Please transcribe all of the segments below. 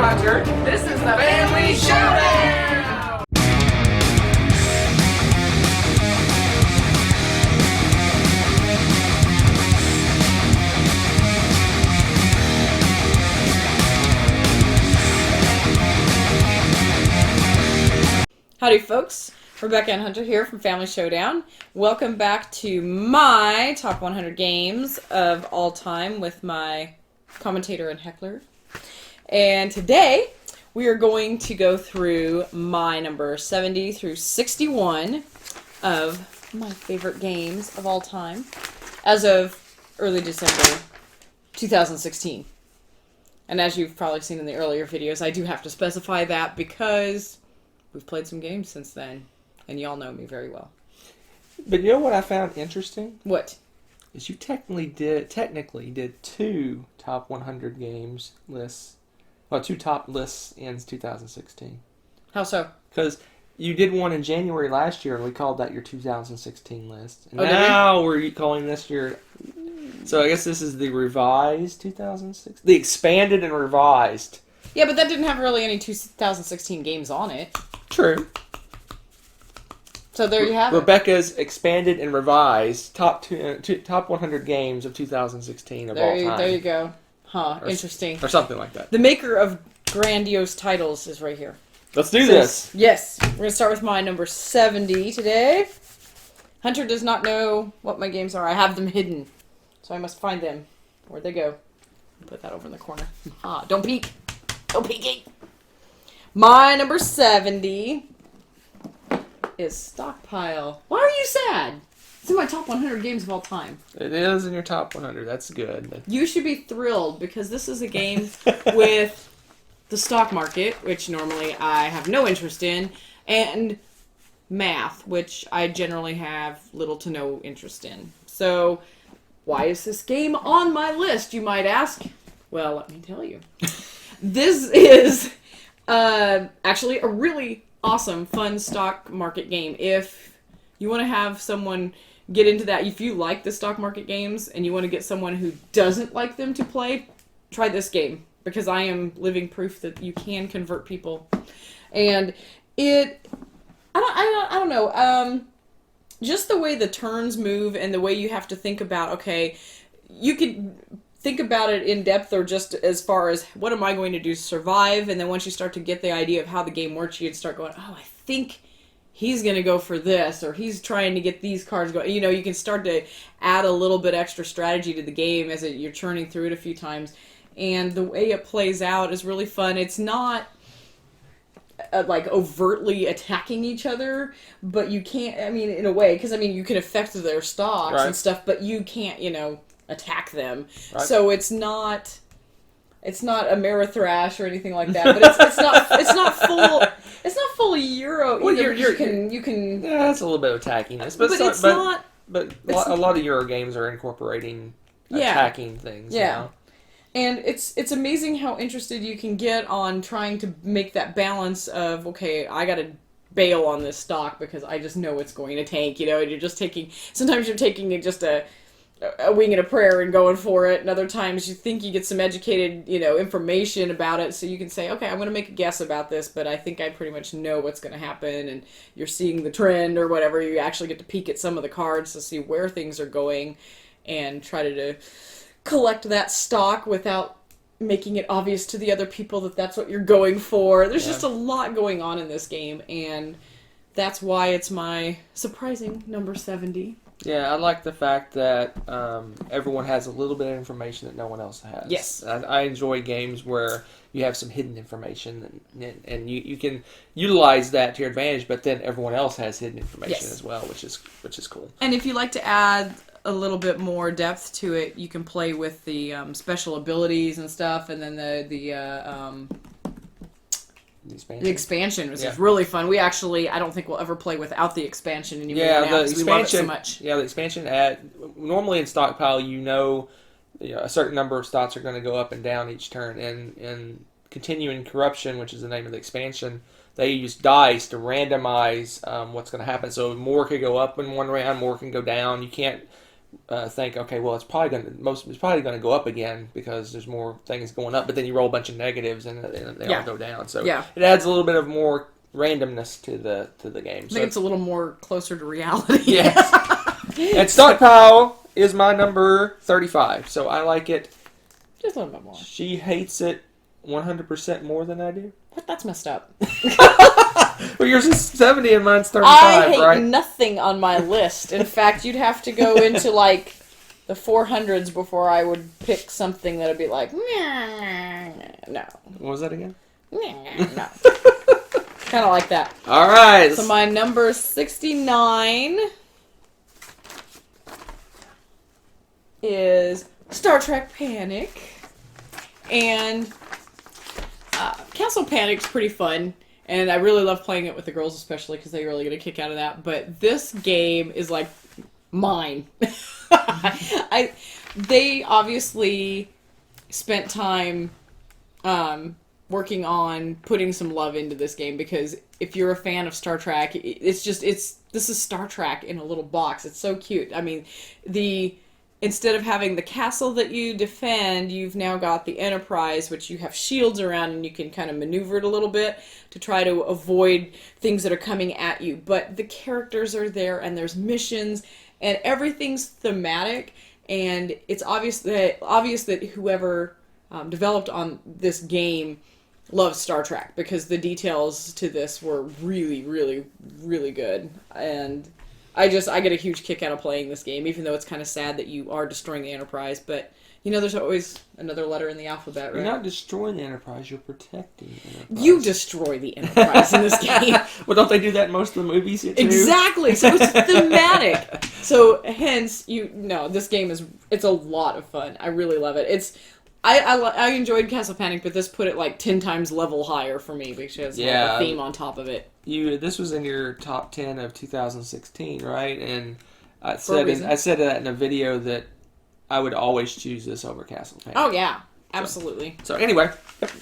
Hunter. This is the Family Showdown! Howdy folks, Rebecca and Hunter here from Family Showdown. Welcome back to my top 100 games of all time with my commentator and heckler. And today we are going to go through my number 70 through 61 of my favorite games of all time as of early December 2016. And as you've probably seen in the earlier videos, I do have to specify that because we've played some games since then, and y'all know me very well. But you know what I found interesting? What? Is you technically did two top 100 games lists. Well, two top lists in 2016. How so? Because you did one in January last year, and we called that your 2016 list. And Oh, did we? now we're calling this your... So I guess this is the revised 2016? The expanded and revised. Yeah, but that didn't have really any 2016 games on it. True. So there you have it. Rebecca's expanded and revised top 100 games of 2016 of all time. There you go. Huh, Or interesting. Or something like that. The maker of grandiose titles is right here. Let's do this. Yes. We're going to start with my number 70 today. Hunter does not know what my games are. I have them hidden. So I must find them. Where'd they go? Put that over in the corner. Ah, don't peek. No peeking. My number 70 is Stockpile. Why are you sad? It's in my top 100 games of all time. It is in your top 100. That's good. You should be thrilled because this is a game with the stock market, which normally I have no interest in, and math, which I generally have little to no interest in. So, why is this game on my list, you might ask? Well, let me tell you. This is actually a really awesome, fun stock market game. If you want to have someone get into that, if you like the stock market games and you want to get someone who doesn't like them to play, try this game. Because I am living proof that you can convert people. And I don't know, just the way the turns move and the way you have to think about, okay, you could think about it in depth or just as far as what am I going to do to survive, and then once you start to get the idea of how the game works, you'd start going, oh, I think he's going to go for this, or he's trying to get these cards going. You know, you can start to add a little bit extra strategy to the game as you're churning through it a few times, and the way it plays out is really fun. It's not like overtly attacking each other, but you can't, I mean, in a way, because I mean, you can affect their stocks and stuff, but you can't, you know, attack them. Right. So it's not a Amerithrash or anything like that, but it's not full Euro. Well, you can yeah, that's a little bit of attackiness, but a lot of Euro games are incorporating attacking things. Yeah. You know? And it's amazing how interested you can get on trying to make that balance of, okay, I gotta bail on this stock because I just know it's going to tank, you know, and sometimes you're taking just a wing and a prayer and going for it, and other times you think you get some educated, you know, information about it, so you can say, okay, I'm going to make a guess about this, but I think I pretty much know what's going to happen, and you're seeing the trend or whatever. You actually get to peek at some of the cards to see where things are going and try to collect that stock without making it obvious to the other people that that's what you're going for. There's just a lot going on in this game, and that's why it's my surprising number 70. Yeah, I like the fact that everyone has a little bit of information that no one else has. Yes. I enjoy games where you have some hidden information and you can utilize that to your advantage, but then everyone else has hidden information as well, which is cool. And if you like to add a little bit more depth to it, you can play with the special abilities and stuff, and then the expansion was just really fun. We actually, I don't think we'll ever play without the expansion anymore now, because we love it so much. Yeah, the expansion normally in Stockpile, you know, a certain number of stocks are going to go up and down each turn. And in Continuing Corruption, which is the name of the expansion, they use dice to randomize what's going to happen. So more could go up in one round, more can go down. You can't think, okay, well, it's probably going to go up again because there's more things going up. But then you roll a bunch of negatives and they all go down. So it adds a little bit of more randomness to the game. I think it's a little more closer to reality. Yes. And Stockpile is my number 35, so I like it. Just a little bit more. She hates it 100% more than I do. What? That's messed up. Well, yours is 70 and mine's 35, I hate right? nothing on my list. In fact, you'd have to go into like the 400s before I would pick something that would be like, no. What was that again? No. Kind of like that. All right. So my number 69 is Star Trek Panic. And Castle Panic's pretty fun. And I really love playing it with the girls, especially because they really get a kick out of that. But this game is like mine. They obviously spent time working on putting some love into this game, because if you're a fan of Star Trek, this is Star Trek in a little box. It's so cute. I mean, instead of having the castle that you defend, you've now got the Enterprise, which you have shields around, and you can kind of maneuver it a little bit to try to avoid things that are coming at you. But the characters are there, and there's missions, and everything's thematic, and it's obvious that whoever developed on this game loves Star Trek, because the details to this were really, really, really good. And I get a huge kick out of playing this game, even though it's kind of sad that you are destroying the Enterprise. But, there's always another letter in the alphabet, right? You're not destroying the Enterprise, you're protecting the Enterprise. You destroy the Enterprise in this game. Well, don't they do that in most of the movies too? Exactly, so it's thematic. So, hence, this game it's a lot of fun. I really love it. I enjoyed Castle Panic, but this put it like 10 times level higher for me, because it had a theme on top of it. This was in your top 10 of 2016, right? And I said that in a video that I would always choose this over Castle Panic. Oh yeah, absolutely. So anyway,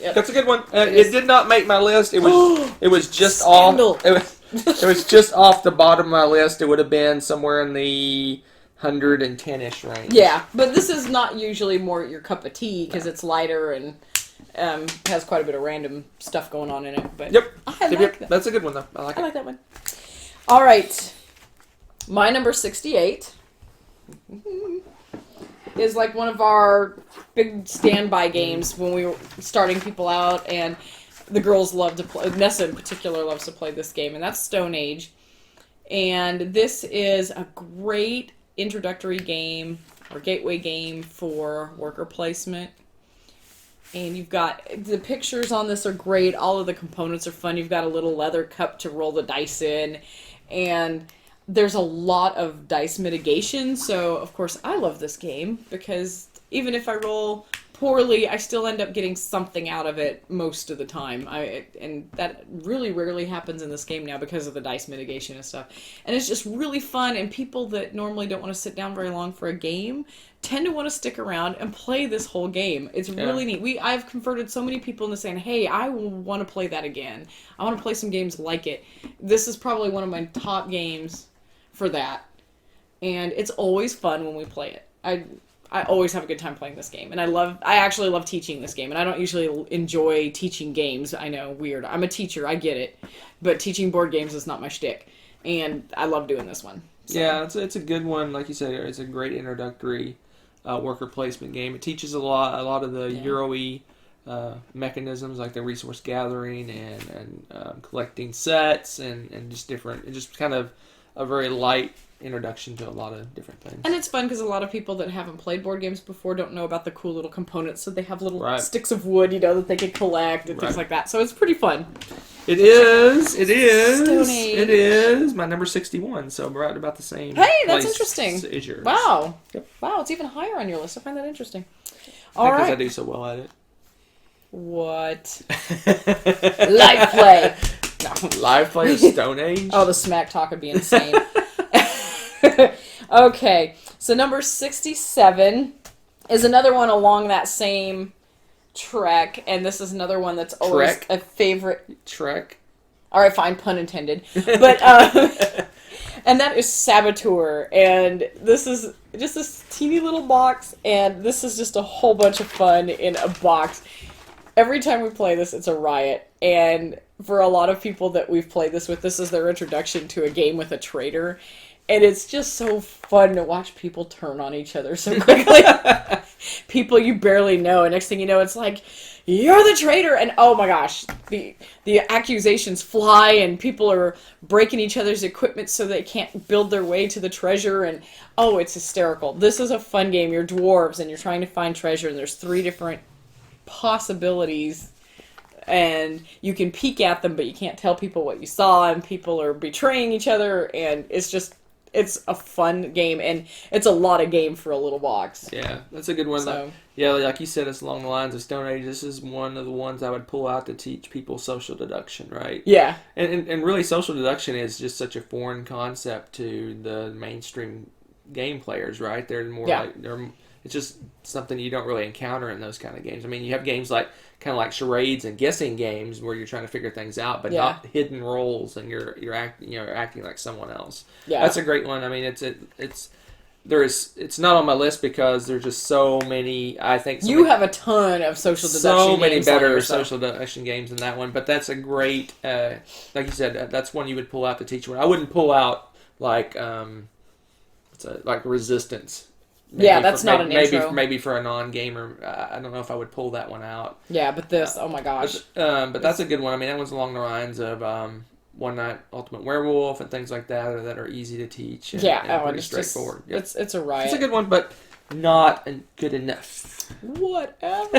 Yep. That's a good one. It did not make my list. It was just off. It was just off the bottom of my list. It would have been somewhere in the 110-ish range. Yeah, but this is not usually more your cup of tea, because it's lighter and has quite a bit of random stuff going on in it. But Yep. I like that. That's a good one, though. I like that one. All right. My number 68 is like one of our big standby games when we were starting people out, and the girls love to play. Nessa in particular loves to play this game, and that's Stone Age. And this is a great introductory game or gateway game for worker placement. And you've got the pictures on this are great. All of the components are fun. You've got a little leather cup to roll the dice in, and there's a lot of dice mitigation. So of course I love this game, because even if I roll poorly, I still end up getting something out of it most of the time. And that really rarely happens in this game now because of the dice mitigation and stuff. And it's just really fun, and people that normally don't want to sit down very long for a game tend to want to stick around and play this whole game. It's really neat. I've converted so many people into saying, hey, I want to play that again. I want to play some games like it. This is probably one of my top games for that. And it's always fun when we play it. I always have a good time playing this game, and I actually love teaching this game, and I don't usually enjoy teaching games. I know, weird. I'm a teacher, I get it, but teaching board games is not my shtick, and I love doing this one. So. Yeah, it's a good one. Like you said, it's a great introductory worker placement game. It teaches a lot of the Euro-y mechanisms, like the resource gathering and collecting sets and just kind of a very light introduction to a lot of different things. And it's fun because a lot of people that haven't played board games before don't know about the cool little components, so they have little sticks of wood, that they can collect and things like that. So it's pretty fun. It is. Stone Age. It is my number 61, so we're at about the same. Hey, that's interesting. As yours. Wow. Yep. Wow, it's even higher on your list. I find that interesting. Because I do so well at it. What? Live play. No. Live play of Stone Age? Oh, the smack talk would be insane. Okay, so number 67 is another one along that same trek, and this is another one that's always a favorite. Trek. All right, fine, pun intended. But And that is Saboteur. And this is just this teeny little box, and this is just a whole bunch of fun in a box. Every time we play this, it's a riot. And for a lot of people that we've played this with, this is their introduction to a game with a traitor. And it's just so fun to watch people turn on each other so quickly. People you barely know, and next thing you know, it's like, you're the traitor! And oh my gosh, the accusations fly, and people are breaking each other's equipment so they can't build their way to the treasure, and oh, it's hysterical. This is a fun game. You're dwarves, and you're trying to find treasure, and there's 3 different possibilities, and you can peek at them, but you can't tell people what you saw, and people are betraying each other, and it's a fun game, and it's a lot of game for a little box. Yeah, that's a good one. So, yeah, like you said, it's along the lines of Stone Age. This is one of the ones I would pull out to teach people social deduction, right? yeah. And really, social deduction is just such a foreign concept to the mainstream game players, right? They're more it's just something you don't really encounter in those kind of games. I mean, you have games like kind of like charades and guessing games where you're trying to figure things out, but not hidden roles, and you're acting like someone else. Yeah, that's a great one. I mean, it's not on my list because there's just so many. I think you have a ton of social deduction. So many games better social deduction games than that one, but that's a great. Like you said, that's one you would pull out to teach one. I wouldn't pull out like Resistance. That's not an intro. Maybe for a non-gamer, I don't know if I would pull that one out. Yeah, but this, oh my gosh. But that's a good one. I mean, that one's along the lines of One Night Ultimate Werewolf and things like that that are easy to teach. And, and pretty straightforward. Yep. It's a riot. It's a good one, but not good enough. Whatever.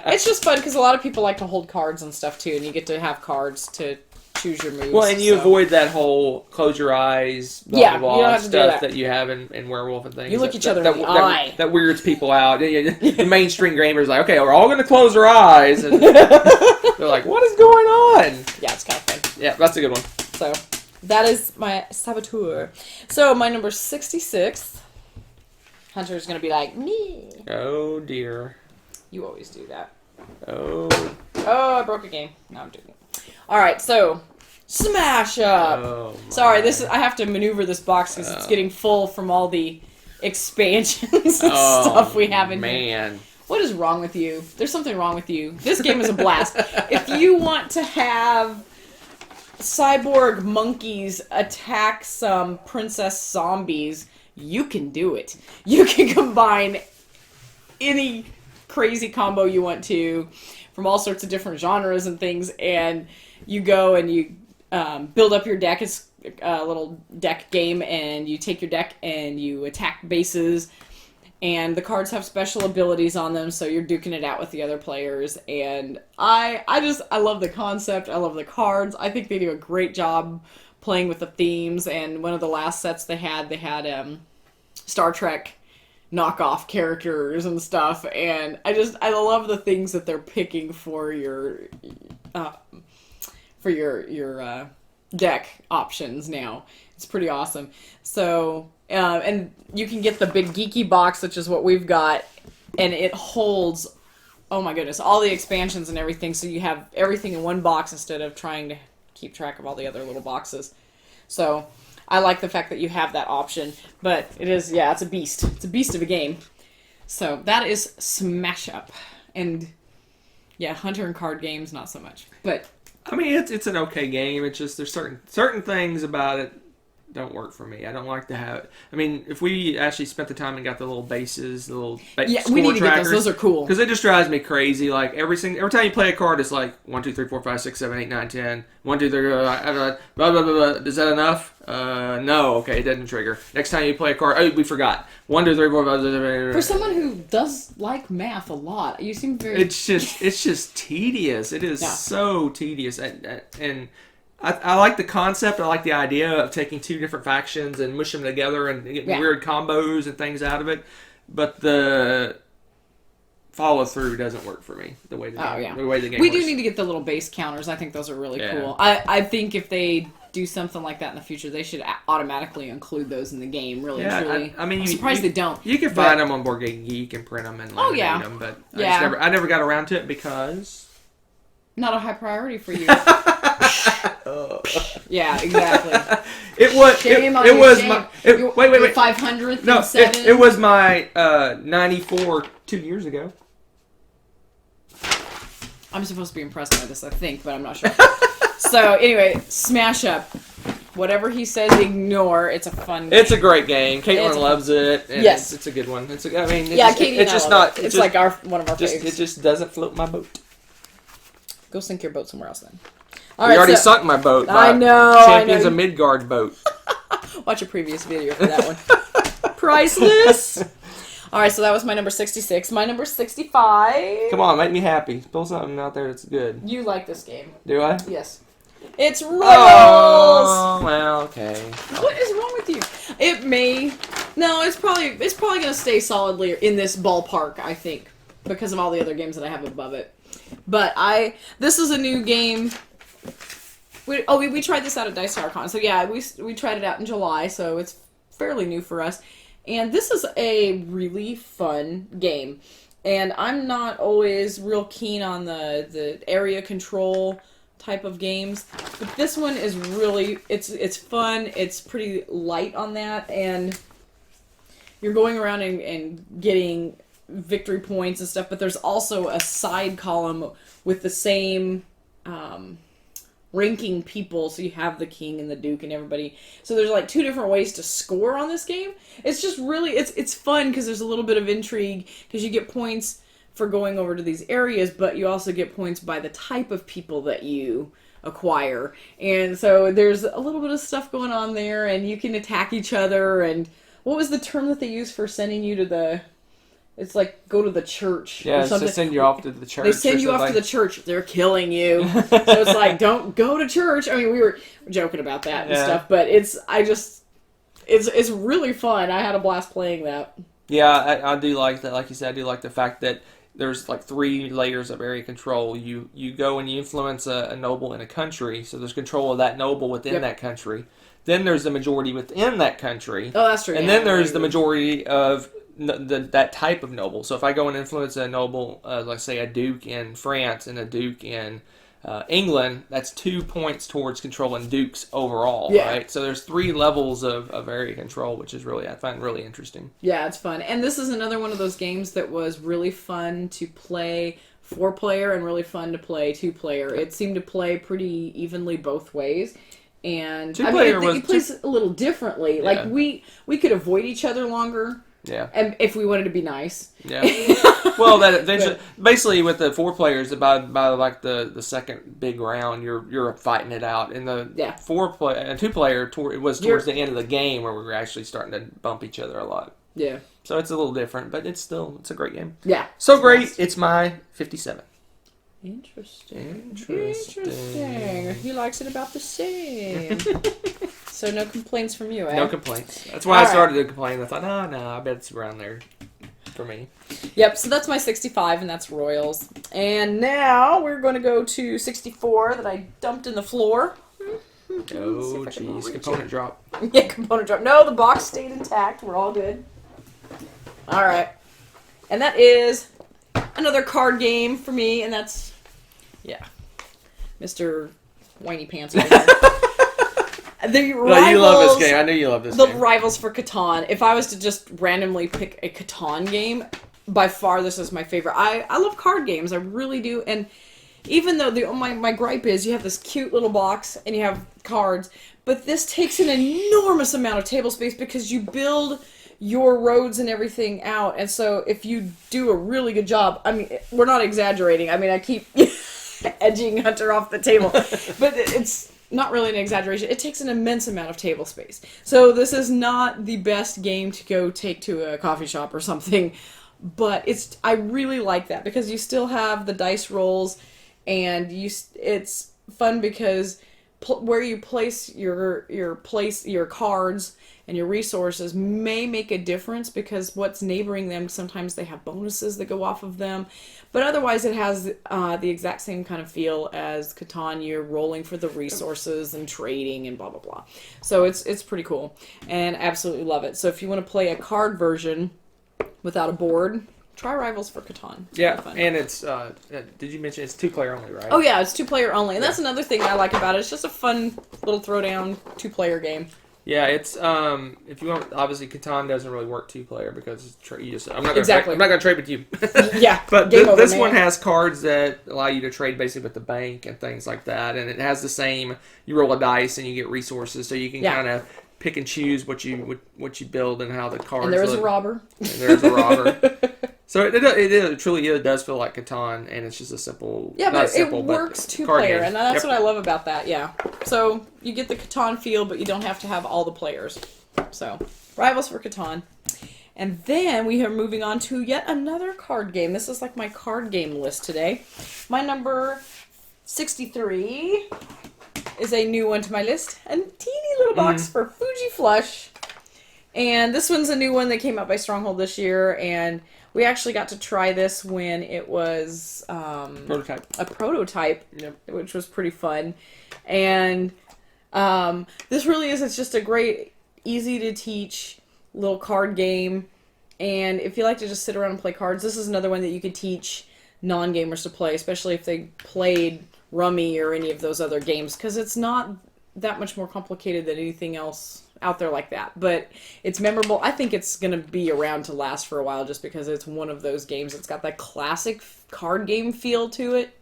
It's just fun because a lot of people like to hold cards and stuff too, and you get to have cards to choose your moves. Well, and you avoid that whole close your eyes, blah, blah, blah, you don't have to stuff that you have in Werewolf and things. You look each other in the eye. That weirds people out. The mainstream gamers are like, okay, we're all going to close our eyes. And they're like, what is going on? Yeah, it's kind of fun. Yeah, that's a good one. So, that is my Saboteur. So, my number 66. Hunter's going to be like, me. Oh, dear. You always do that. Oh, I broke a game. No, I'm doing it. Alright, so, Smash Up! Oh, sorry, I have to maneuver this box because it's getting full from all the expansions and stuff we have in here. What is wrong with you? There's something wrong with you. This game is a blast. If you want to have cyborg monkeys attack some princess zombies, you can do it. You can combine any crazy combo you want to from all sorts of different genres and things, and you go and you build up your deck. It's a little deck game, and you take your deck and you attack bases, and the cards have special abilities on them, so you're duking it out with the other players. And I love the concept. I love the cards. I think they do a great job playing with the themes. And one of the last sets they had Star Trek knockoff characters and stuff, and I love the things that they're picking for your deck options now. It's pretty awesome. So and you can get the big geeky box, which is what we've got, and it holds, oh my goodness, all the expansions and everything, so you have everything in one box instead of trying to keep track of all the other little boxes. So I like the fact that you have that option, but it's a beast. It's a beast of a game. So that is Smash Up. And yeah, Hunter and card games, not so much. But I mean, it's an okay game. It's just there's certain things about it don't work for me. I don't like to have it. I mean, if we actually spent the time and got the little bases, the little score we need to trackers, get those. Those are cool. Because it just drives me crazy. Like every time you play a card, it's like 1, 2, 3, 4, 5, 6, 7, 8, 9, 10. 1, 2, 3, blah, blah, blah, blah. Is that enough? No. Okay, it doesn't trigger. Next time you play a card, oh, we forgot. 1, 2, 3, 4, 5, 6, 7, 8. For someone who does like math a lot, you seem very. It's just tedious. It is so tedious, and I like the concept. I like the idea of taking two different factions and mushing them together and getting weird combos and things out of it. But the follow through doesn't work for me. The way the game works. We do need to get the little base counters. I think those are really cool. I think if they do something like that in the future, they should automatically include those in the game. Really, truly. I mean, I'm surprised they don't. You can find them on Board Game Geek and print them and laminate them, but I never got around to it because not a high priority for you. Yeah, exactly. It was. Shame on It you, was shame. my. Your 500th No, and 7th. it was my 94 2 years ago. I'm supposed to be impressed by this, I think, but I'm not sure. So, anyway, Smash Up. Whatever he says, ignore. It's a fun game. It's a great game. Caitlin It's a- loves it. And Yes. it's a good one. It's a, I mean, Yeah, Katie it's and I just love not. it. It's just, like one of our just favorites. it just doesn't float my boat. Go sink your boat somewhere else then. We already sunk my boat. I by know. Champions of Midgard boat. Watch a previous video for that one. Priceless. All right, so that was my number 66. My number 65. Come on, make me happy. Pull something out there that's good. You like this game? Do I? Yes. It's Royals. Oh, well, okay. What is wrong with you? It may. No, it's probably going to stay solidly in this ballpark, I think, because of all the other games that I have above it. But this is a new game. We tried this out at Dice Tower Con. So yeah, we tried it out in July, so it's fairly new for us. And this is a really fun game. And I'm not always real keen on the area control type of games, but this one is really it's fun. It's pretty light on that, and you're going around and getting victory points and stuff, but there's also a side column with the same ranking people, so you have the king and the duke and everybody. So there's like 2 different ways to score on this game. It's just really it's fun because there's a little bit of intrigue because you get points for going over to these areas, but you also get points by the type of people that you acquire. And so there's a little bit of stuff going on there, and you can attack each other. And what was the term that they used for sending you to the... It's like, go to the church Yeah, or it's something. to send you off to the church. They send you off to the church. They're killing you. So it's like, don't go to church. I mean, we were joking about that and stuff, but it's really fun. I had a blast playing that. Yeah, I do like that. Like you said, I do like the fact that there's like 3 layers of area control. You go and you influence a noble in a country, so there's control of that noble within that country. Then there's the majority within that country. Oh, that's true. And then there's the majority of that type of noble. So if I go and influence a noble, let's say a duke in France and a duke in England, that's 2 points towards controlling dukes overall, right? So there's 3 levels of area control, which is I find really interesting. Yeah, it's fun. And this is another one of those games that was really fun to play 4-player and really fun to play 2-player. It seemed to play pretty evenly both ways. And 2-player it plays a little differently. Yeah. Like we could avoid each other longer. Yeah. And if we wanted to be nice. Yeah. Well, basically with the 4 players, by like the second big round, you're fighting it out. In the 2-player, it was towards the end of the game where we were actually starting to bump each other a lot. Yeah. So it's a little different, but it's a great game. Yeah. So great, nice. It's my 57. Interesting. He likes it about the same. So no complaints from you, eh? No complaints. That's why I started to complain. I thought, no, I bet it's around there for me. Yep, so that's my 65, and that's Royals. And now we're going to go to 64 that I dumped in the floor. Oh, jeez. Component drop. Yeah, component drop. No, the box stayed intact. We're all good. All right. And that is another card game for me, and that's, Mr. Whiny Pants over there. The rivals, no, you love this game. I knew you love this game. The rivals for Catan. If I was to just randomly pick a Catan game, by far this is my favorite. I love card games. I really do. And even though my gripe is you have this cute little box and you have cards, but this takes an enormous amount of table space because you build your roads and everything out. And so if you do a really good job, I mean, we're not exaggerating. I mean, I keep edging Hunter off the table, but it's not really an exaggeration. It takes an immense amount of table space. So this is not the best game to go take to a coffee shop or something, but I really like that because you still have the dice rolls, and it's fun because where you place your cards and your resources may make a difference because what's neighboring them, sometimes they have bonuses that go off of them. But otherwise it has the exact same kind of feel as Catan. You're rolling for the resources and trading and blah, blah, blah. So it's pretty cool and absolutely love it. So if you want to play a card version without a board, try Rivals for Catan. It's Yeah, really fun. and it's did you mention it's 2-player only, right? Oh yeah, it's 2-player only, and that's another thing I like about it. It's just a fun little throwdown 2-player game. Yeah, it's if you want, obviously Catan doesn't really work 2-player because it's you just I'm not gonna trade with you. Yeah, but game over, this man. one has cards that allow you to trade basically with the bank and things like that, and it has the same. You roll a dice and you get resources, so you can kind of pick and choose what you build and how the cards. And there is look. a robber. And there's a robber. So it truly does feel like Catan, and it's just a simple. Yeah, not but simple, it works but card 2-player, game. and that's Yep. what I love about that. Yeah, so you get the Catan feel, but you don't have to have all the players. So, Rivals for Catan. And then we are moving on to yet another card game. This is like my card game list today. My number 63 is a new one to my list. A teeny little box for Fuji Flush. And this one's a new one that came out by Stronghold this year. And we actually got to try this when it was Prototype. a prototype, Yep. which was pretty fun. And this really is, it's just a great, easy to teach little card game. And if you like to just sit around and play cards, this is another one that you could teach non-gamers to play, especially if they played Rummy or any of those other games, because it's not that much more complicated than anything else out there like that. But it's memorable. I think it's going to be around to last for a while just because it's one of those games. It's got that classic card game feel to it,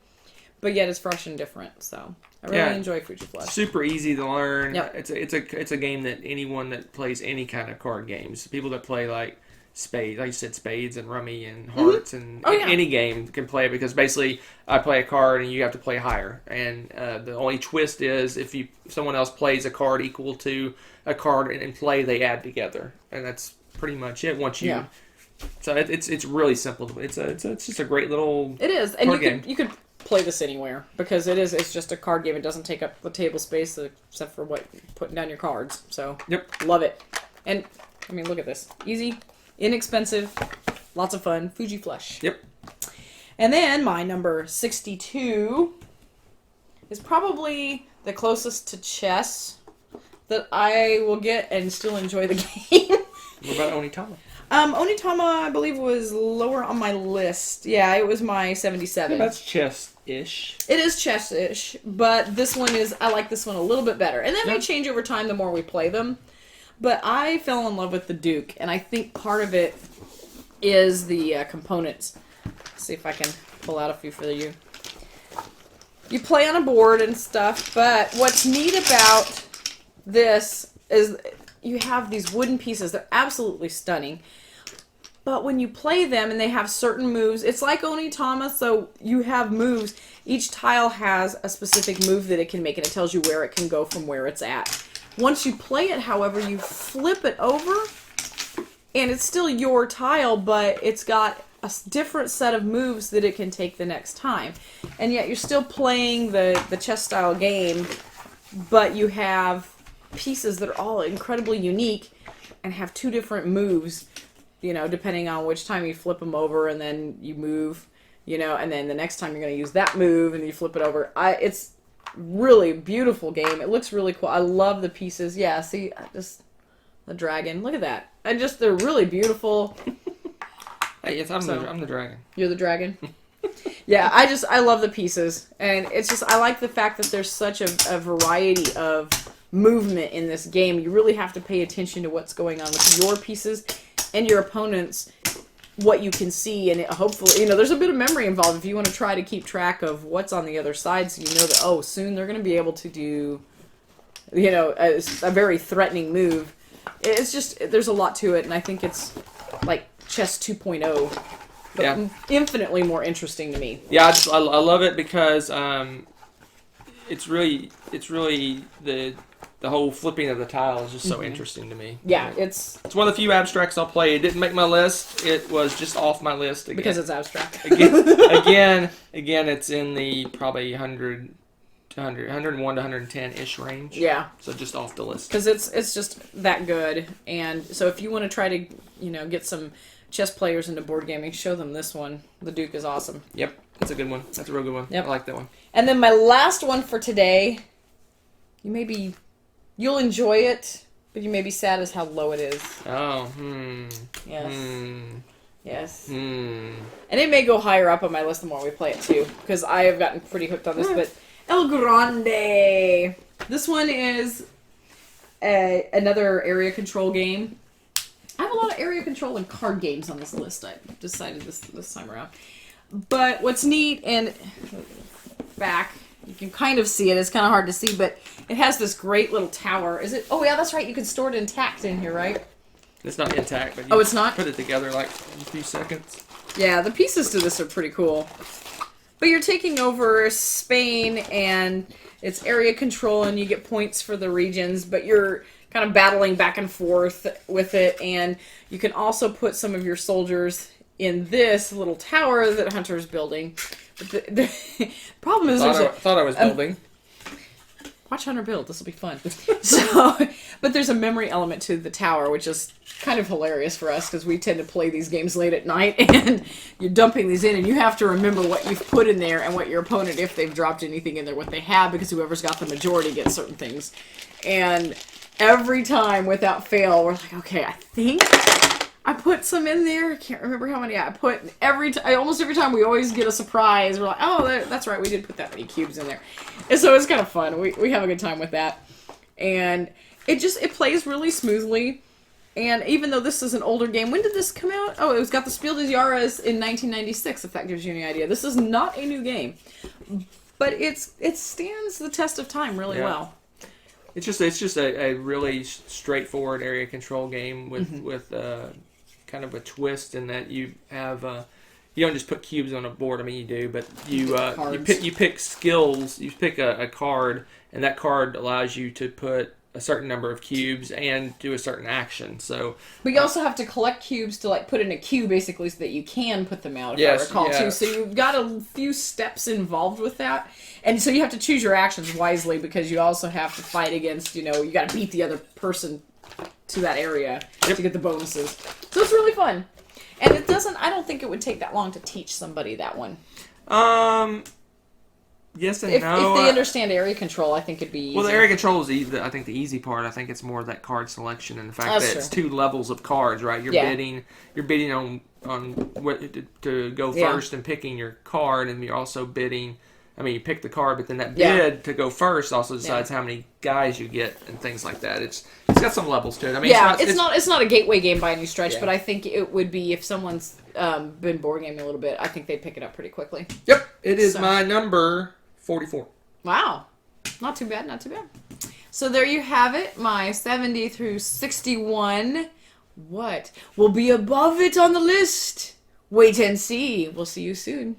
but yet it's fresh and different. So I really enjoy Fuji Flush. Super easy to learn. Yep. It's a game that anyone that plays any kind of card games, people that play like spades, like you said, spades and rummy and hearts and any game can play it, because basically I play a card and you have to play higher, and the only twist is if someone else plays a card equal to a card in play, they add together, and that's pretty much it. Once you so it's really simple. It's just a great little It is, and card you could play this anywhere because it's just a card game. It doesn't take up the table space except for putting down your cards. So love it. And I mean, look at this, easy, inexpensive, lots of fun. Fuji Flush. Yep. And then my number 62 is probably the closest to chess that I will get and still enjoy the game. What about Onitama? Onitama, I believe, was lower on my list. Yeah, it was my 77. Yeah, that's chess-ish. It is chess-ish, but I like this one a little bit better. And that may change over time the more we play them. But I fell in love with the Duke, and I think part of it is the components. Let's see if I can pull out a few for you. You play on a board and stuff, but what's neat about this is you have these wooden pieces. They're absolutely stunning. But when you play them and they have certain moves, it's like Onitama, so you have moves. Each tile has a specific move that it can make, and it tells you where it can go from where it's at. Once you play it, however, you flip it over, and it's still your tile, but it's got a different set of moves that it can take the next time. And yet you're still playing the chess-style game, but you have pieces that are all incredibly unique and have two different moves, depending on which time you flip them over and then you move, and then the next time you're going to use that move and you flip it over. It's really beautiful game. It looks really cool. I love the pieces. Yeah, see, the dragon. Look at that. They're really beautiful. Hey, yes, I'm the dragon. You're the dragon? Yeah, I love the pieces. And it's just, I like the fact that there's such a variety of movement in this game. You really have to pay attention to what's going on with your pieces and your opponents, what you can see, and hopefully, there's a bit of memory involved if you want to try to keep track of what's on the other side, so you know that, soon they're going to be able to do, a very threatening move. It's just, there's a lot to it, and I think it's like Chess 2.0, but infinitely more interesting to me. Yeah, I love it because it's really the whole flipping of the tile is just so interesting to me. Yeah, it's one of the few abstracts I'll play. It didn't make my list. It was just off my list again. because it's abstract. again, it's in the probably 101 to 110-ish range. Yeah. So just off the list. Because it's just that good. And so if you want to try to, get some chess players into board gaming, show them this one. The Duke is awesome. Yep. That's a good one. That's a real good one. Yep. I like that one. And then my last one for today, you'll enjoy it, but you may be sad as how low it is. Oh, Yes. Yes. Hmm. And it may go higher up on my list the more we play it too, because I have gotten pretty hooked on this. But El Grande. This one is another area control game. I have a lot of area control and card games on this list. I decided this time around. But what's neat, and back, you can kind of see it. It's kind of hard to see, but it has this great little tower. Is it? Oh yeah, that's right. You can store it intact in here, right? It's not intact, but you it's not? put it together like in a few seconds. Yeah, the pieces to this are pretty cool. But you're taking over Spain, and it's area control, and you get points for the regions, but you're kind of battling back and forth with it, and you can also put some of your soldiers in this little tower that Hunter's building. But the problem is Thought I was building. watch Hunter build. This will be fun. So, but there's a memory element to the tower, which is kind of hilarious for us because we tend to play these games late at night, and you're dumping these in, and you have to remember what you've put in there and what your opponent, if they've dropped anything in there, what they have, because whoever's got the majority gets certain things. And every time, without fail, we're like, okay, I think I put some in there. I can't remember how many I put. Almost every time we always get a surprise. We're like, oh, that's right, we did put that many cubes in there. And so it's kind of fun. We have a good time with that. And it plays really smoothly. And even though this is an older game, when did this come out? Oh, it got the Spiel des Jahres in 1996, if that gives you any idea. This is not a new game. But it stands the test of time really well. It's just a really straightforward area control game with kind of a twist in that you have you don't just put cubes on a board. I mean, you do, but you pick skills. You pick a card, and that card allows you to put a certain number of cubes and do a certain action. So, but you also have to collect cubes to put in a queue, basically, so that you can put them out. If I recall too. So you've got a few steps involved with that, and so you have to choose your actions wisely because you also have to fight against. You got to beat the other person to that area to get the bonuses. So it's really fun, and it doesn't. I don't think it would take that long to teach somebody that one. Yes and if no. If they understand area control, I think it'd be easy. Well, the area control is, I think, the easy part. I think it's more of that card selection and the fact that it's two levels of cards, right? You're bidding on what to go first and picking your card, and you're also bidding. I mean, you pick the card, but then that bid to go first also decides how many guys you get and things like that. It's got some levels to it. I mean, it's not a gateway game by any stretch, but I think it would be if someone's been board gaming a little bit. I think they'd pick it up pretty quickly. Yep, it is my number 44. Wow, not too bad, not too bad. So there you have it, my 70 through 61. What will be above it on the list? Wait and see. We'll see you soon.